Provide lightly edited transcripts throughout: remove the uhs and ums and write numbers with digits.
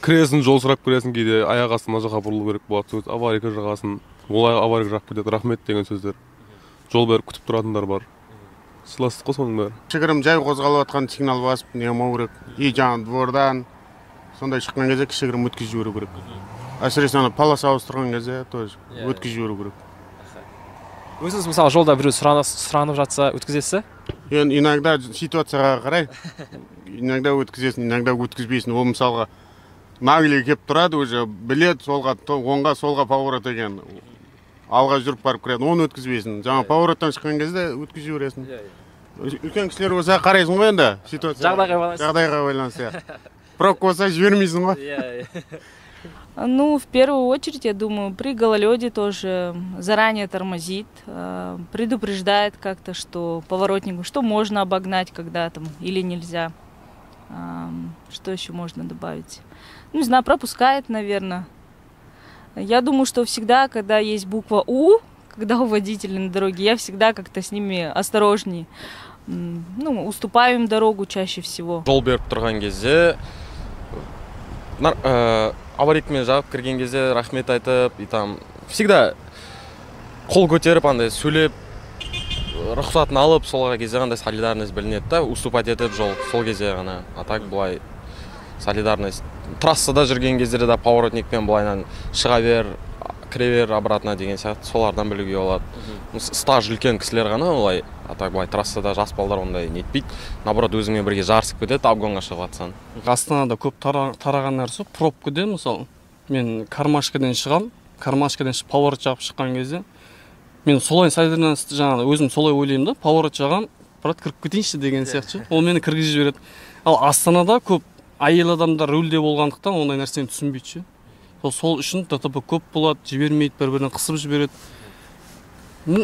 кіресің, жол сұрап кіресің, кейде аяқ астына жаққа бұрылу керек болады, сөз аварийға жағасың, ол аварийға жағып кетеді, рахмет деген сөздер. Жол беріп күтіп тұратындар бар. Сыйластық қой соның бәрі. Кішігірім жай қозғалып жатқан сигнал басып, не болмау керек. И жаңағы двордан сондай шыққан кезде кішігірім өткізіп жіберу керек. Әсіресе ана полоса ауыстырған кезде тоже өткізіп жіберу керек. Өзіңіз мысалы жолда біреу сұранып жатса өткізесіз? Енді иногда ситуацияға қарай, иногда өткізесің, иногда өткізбейсің. Ол мысалға наглее келіп тұрады, уже білет солға, оңға, солға поворот екен. Алға жүріп барып кіреді, оны өткізбейсің. Жаңа повороттан шыққан кезде өткізіп жібересің. Үлкен кісілер болса қарайсың ғой енді, жағдайға байланысты. Пробка болса жібермейсің ғой. Ну, в первую очередь, я думаю, при гололеде тоже заранее тормозит, предупреждает как-то, что поворотнику, что можно обогнать, когда там или нельзя. Что еще можно добавить? Ну, не знаю, пропускает, наверное. Я думаю, что всегда, когда есть буква У, когда у водителей на дороге, я всегда как-то с ними осторожней. Ну, уступаю им дорогу чаще всего. Жол беріп тұрған кезде аварийкамен жағып кірген кезде рахмет айтып, и там всегда қол көтеріп, андай сөйлеп, рұқсатын алып, солға кезде қандай солидарность білінеді да, уступать етіп жол, сол кезде ғана. А так былай солидарность. Трассада жүрген кездерде да поворотникпен былайнан шыға бер, кіре бер обратно деген сияқты, солардан білуге болады. Стаж үлкен кісілер ғана олай, а так былай трассада жас балдар ондай нетпейді. Наоборот, өзіңмен бірге жарысып кетеді, обгонға шығып жатсаң. Астанада көп тараған нәрсе пробкада, мысалы, мен кармашкадан шығам, кармашкадан шығып поворот жағып шыққан кезде, мен солай солидарность жаңағы өзім солай ойлаймын да, поворот жағам, брат кіріп кетейінші деген сияқты. Ол мені кіргізіп жібереді. Ал Астанада көп әйел адамдар рөлде болғандықтан ондай нәрсені түсінбейді. Сол үшін ДТП көп болады, жібермейді, бір-бірін қысып жібереді.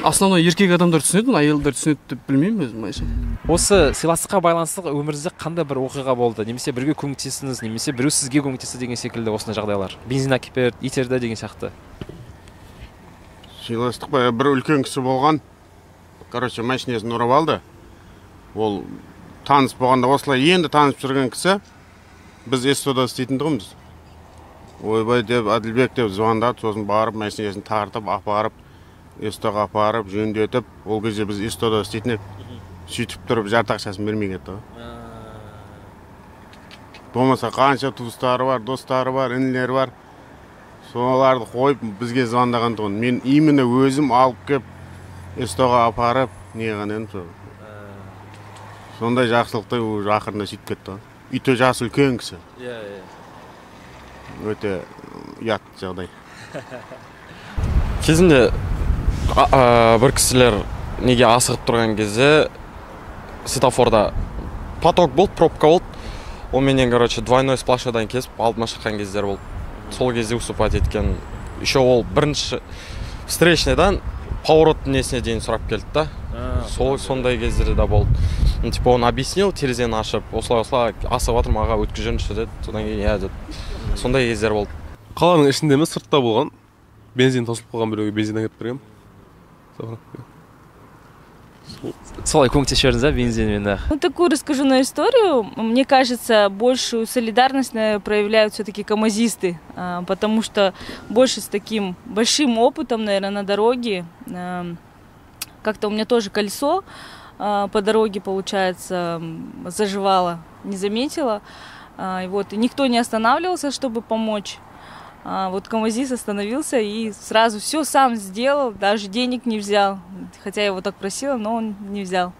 Основной еркек адамдар түсінеді, әйелдер түсінеді деп білмеймін өзім айша. Осы сыйластыққа байланысты өміріңізде қандай бір оқиға болды? Немесе біреуге көмектестіңіз, немесе біреу сізге көмектесті деген секілді осындай жағдайлар? Бензин әкеп берді, итерді деген сияқты. Сыйластық ба, бір үлкен кісі болған. Короче, машинесін ұрып алды. Ол таныс болғанда осылай енді танысып жүрген кісі. Біз СТО-да істейтін тұғымыз. Ойбай деп, Әділбек деп звондады, сосын барып, машинесін тартып, апарып, СТО-ға апарып, жөндетіп, ол кезде біз СТО-да істейтін ек. Сөйтіп тұрып, жарты ақшасын бермей кетті. Болмаса қанша туыстары бар, достары бар, інілері бар. Соларды қойып, бізге звондаған тұғын. Мен именно өзім алып кеп, СТО-ға апарып, неған едім. Сондай жақсылықты ақырында сөйтіп кетті. Үйті жасы үлкен кісі. Өте ұят жағдай. Кезінде бір кісілер неге асығып тұрған кезде светофорда поток болды, пробка болды. Ол менен, короче, двойной сплошадан кесіп, алдыма шыққан кездер болды. Сол кезде уступать еткен. Еще ол бірінші встречныйдан поворот несіне дейін сұрап келді да. Сондай кездері де болды. Типа он объяснил, терезені ашып, осылай асып атырмын, аға өткізіңізші деді. Содан кейін я деді. Сондай кездер болды. Қаланың ішінде емес, сыртта болған. Бензин тосылып қалған біреуге бензин әкеп бергем. Солай көмектесіп жібердіңіз, бензинмен? Ну, такую расскажу на историю. Мне кажется, большую солидарность проявляют все-таки камазисты, потому что больше с таким большим опытом, наверное, на дороге. Как-то у меня тоже колесо по дороге, получается, заживало, не заметила. И никто не останавливался, чтобы помочь. Вот камазист остановился и сразу все сам сделал, даже денег не взял. Хотя я его так просила, но он не взял.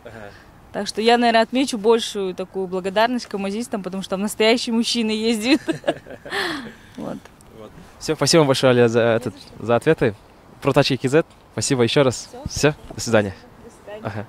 Так что я, наверное, отмечу большую такую благодарность камазистам, потому что там настоящий мужчина ездит. Все, спасибо вам большое, Аля, за ответы. Про тачки KZ. Спасибо еще раз. Все, до свидания. До свидания.